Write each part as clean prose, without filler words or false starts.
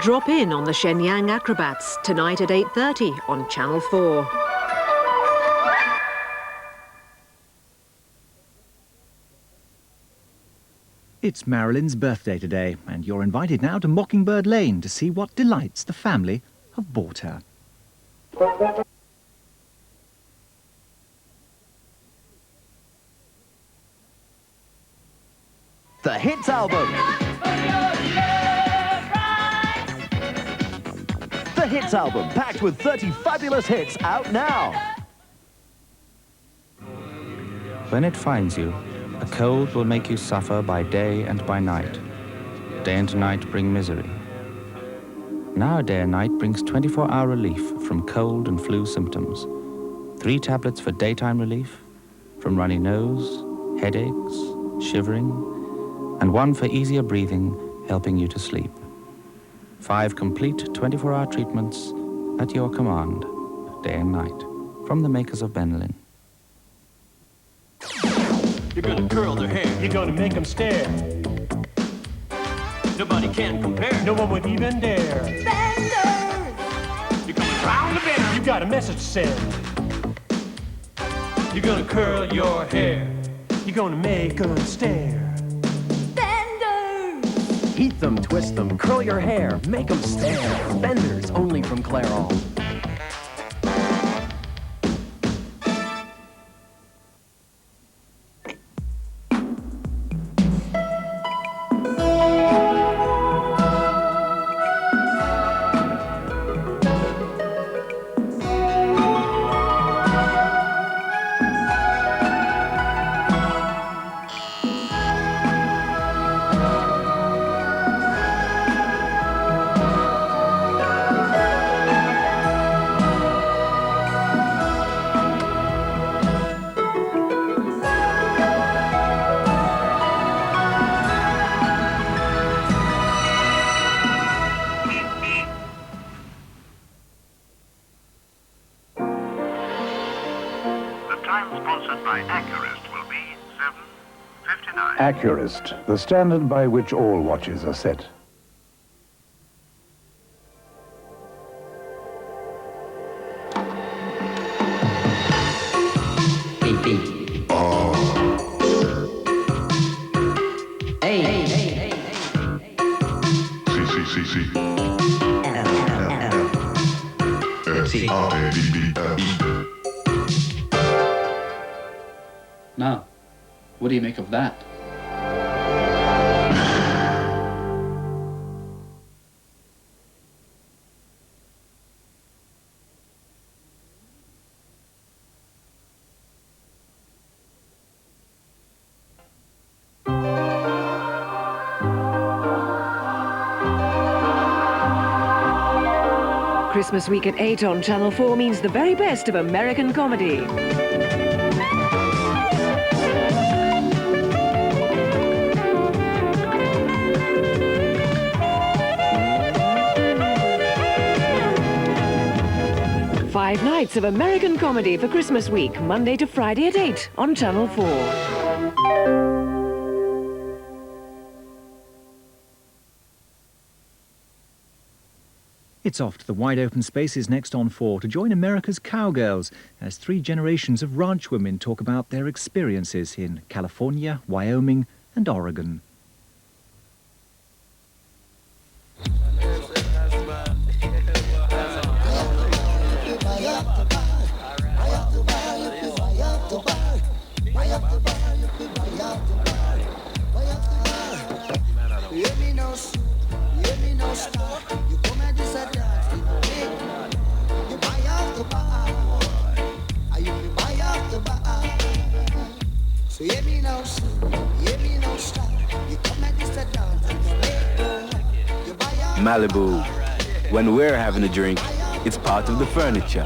Drop in on the Shenyang Acrobats tonight at 8:30 on Channel 4. It's Marilyn's birthday today, and you're invited now to Mockingbird Lane to see what delights the family have bought her. The Hits Album. The Hits Album, packed with 30 fabulous hits, out now. When it finds you, a cold will make you suffer by day and by night. Day and night bring misery. Now a day and night brings 24-hour relief from cold and flu symptoms. 3 tablets for daytime relief, from runny nose, headaches, shivering, and 1 for easier breathing, helping you to sleep. 5 complete 24-hour treatments at your command, day and night, from the makers of Benylin. You're gonna curl their hair. You're gonna make them stare. Nobody can compare. No one would even dare. Benders! You're coming round the bend. You got a message to send. You're gonna curl your hair. You're gonna make them stare. Benders! Heat them, twist them, curl your hair, make them stare. Benders, only from Clairol. Sponsored by Accurist will be 7:59. Accurist, the standard by which all watches are set. Beep, beep. Oh. Hey, hey, hey, hey, hey. C. Now, what do you make of that? Christmas week at 8 on Channel 4 means the very best of American comedy. Five nights of American comedy for Christmas week, Monday to Friday at 8 on Channel 4. It's off to the wide open spaces next on 4 to join America's Cowgirls as 3 generations of ranch women talk about their experiences in California, Wyoming and Oregon. Malibu. When we're having a drink, it's part of the furniture.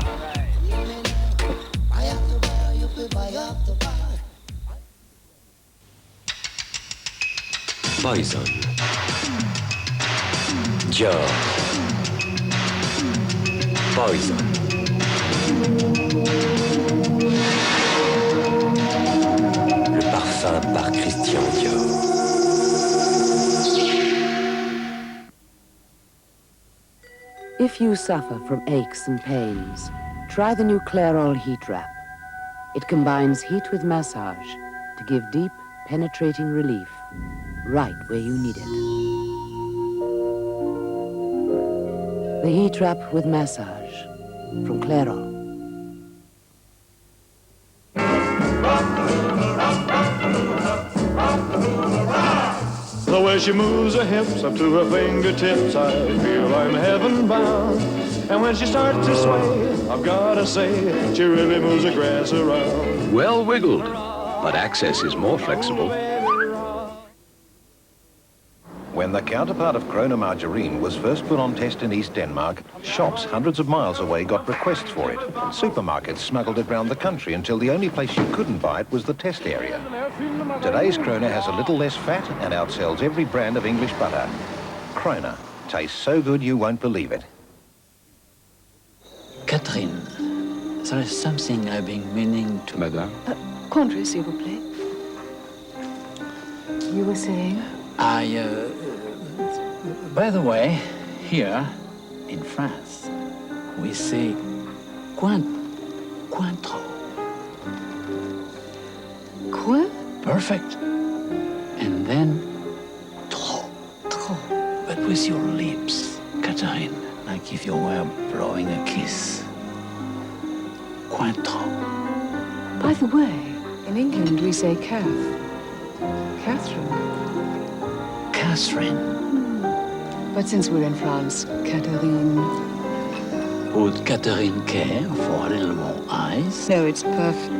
Poison. Dior. Poison. Le parfum par Christian Dior. If you suffer from aches and pains, try the new Clairol heat wrap. It combines heat with massage to give deep, penetrating relief right where you need it. The heat wrap with massage from Clairol. The way she moves her hips up to her fingertips, I feel I'm heaven bound. And when she starts to sway, I've gotta say, she really moves the grass around. Well wiggled, but access is more flexible. When the counterpart of Krona margarine was first put on test in East Denmark, shops hundreds of miles away got requests for it. Supermarkets smuggled it round the country until the only place you couldn't buy it was the test area. Today's Krona has a little less fat and outsells every brand of English butter. Krona tastes so good you won't believe it. Catherine, there is something I've been meaning to... Madame? Cointreau, s'il vous plaît. You were saying? By the way, here in France, we say Cointreau. Quoi? Perfect. And then trop. But with your lips, Catherine, like if you were blowing a kiss. Cointreau. By the way, in England we say Catherine. But since we're in France, Catherine. Would Catherine care for a little more eyes? No, it's perfect.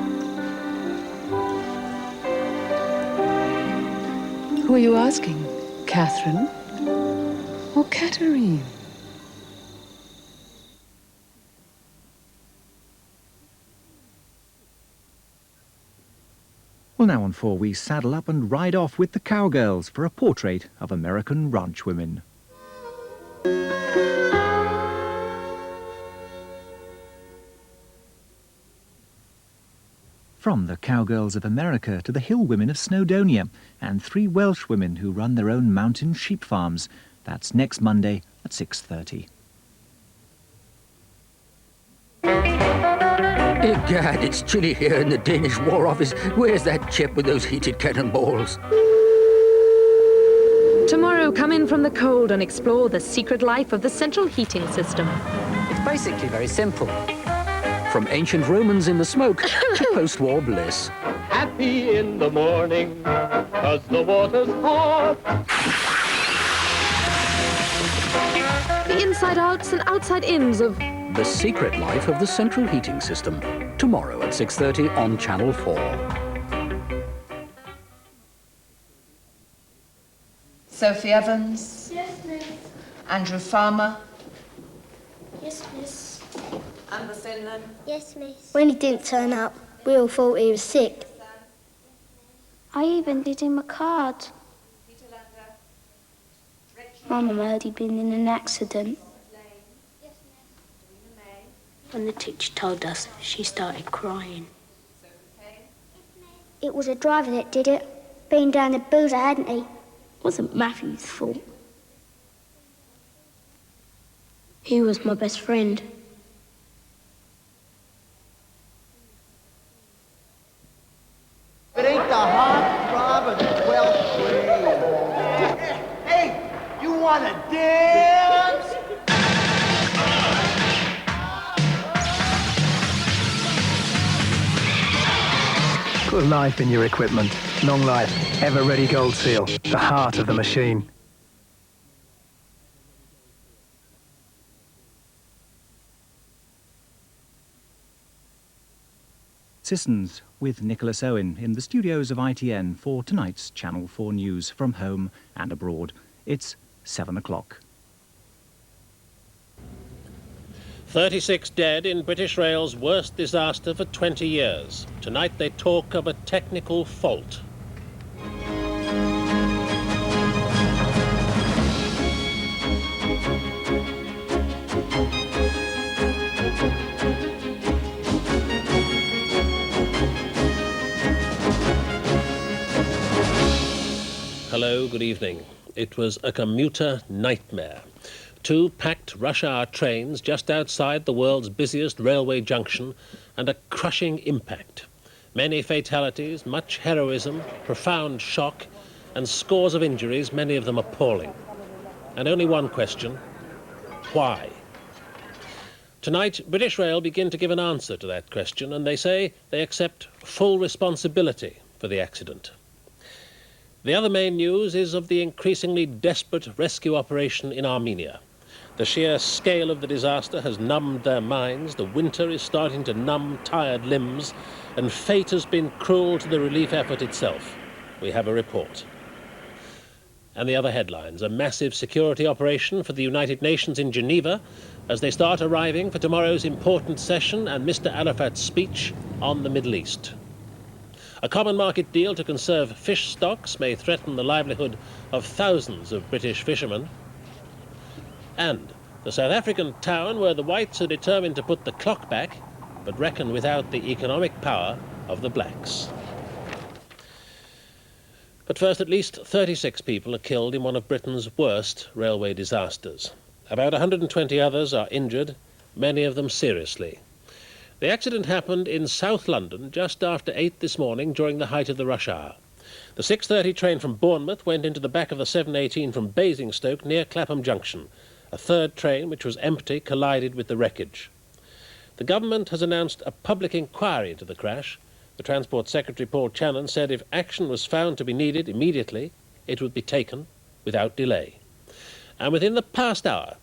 Who are you asking? Catherine or Catherine? Well, now on 4, we saddle up and ride off with the Cowgirls for a portrait of American ranch women. From the Cowgirls of America to the Hillwomen of Snowdonia and 3 Welsh women who run their own mountain sheep farms. That's next Monday at 6:30. Egad, it's chilly here in the Danish War Office. Where's that chap with those heated cannonballs? Tomorrow, come in from the cold and explore the secret life of the central heating system. It's basically very simple. From ancient Romans in the smoke to post-war bliss. Happy in the morning, 'cause the water's hot. The inside outs and outside ins of The Secret Life of the Central Heating System. Tomorrow at 6:30 on Channel 4. Sophie Evans. Yes, miss. Andrew Farmer. Yes, miss. Amber Finlan. Yes, miss. When he didn't turn up, we all thought he was sick. I even did him a card. Mama heard he'd been in an accident. When the teacher told us, she started crying. It was a driver that did it. Been down the boozer, hadn't he? Wasn't Matthew's fault. He was my best friend. It ain't the heart throb of the 12th grade. Hey, you wanna dance? Put life in your equipment. Long life, ever ready gold seal, the heart of the machine. Sissons with Nicholas Owen in the studios of ITN for tonight's Channel 4 news from home and abroad. It's 7 o'clock. 36 dead in British Rail's worst disaster for 20 years. Tonight they talk of a technical fault. Hello, good evening. It was a commuter nightmare. 2 packed rush-hour trains just outside the world's busiest railway junction, and a crushing impact. Many fatalities, much heroism, profound shock, and scores of injuries, many of them appalling. And only one question: why? Tonight, British Rail begin to give an answer to that question, and they say they accept full responsibility for the accident. The other main news is of the increasingly desperate rescue operation in Armenia. The sheer scale of the disaster has numbed their minds, the winter is starting to numb tired limbs, and fate has been cruel to the relief effort itself. We have a report. And the other headlines: a massive security operation for the United Nations in Geneva as they start arriving for tomorrow's important session and Mr. Arafat's speech on the Middle East. A common market deal to conserve fish stocks may threaten the livelihood of thousands of British fishermen. And the South African town where the whites are determined to put the clock back, but reckon without the economic power of the blacks. But first, at least 36 people are killed in one of Britain's worst railway disasters. About 120 others are injured, many of them seriously. The accident happened in South London just after 8 this morning during the height of the rush hour. The 6:30 train from Bournemouth went into the back of the 7:18 from Basingstoke near Clapham Junction. A third train, which was empty, collided with the wreckage. The government has announced a public inquiry into the crash. The Transport Secretary Paul Channon said if action was found to be needed immediately, it would be taken without delay. And within the past hour,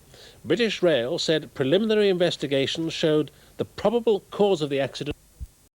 British Rail said preliminary investigations showed the probable cause of the accident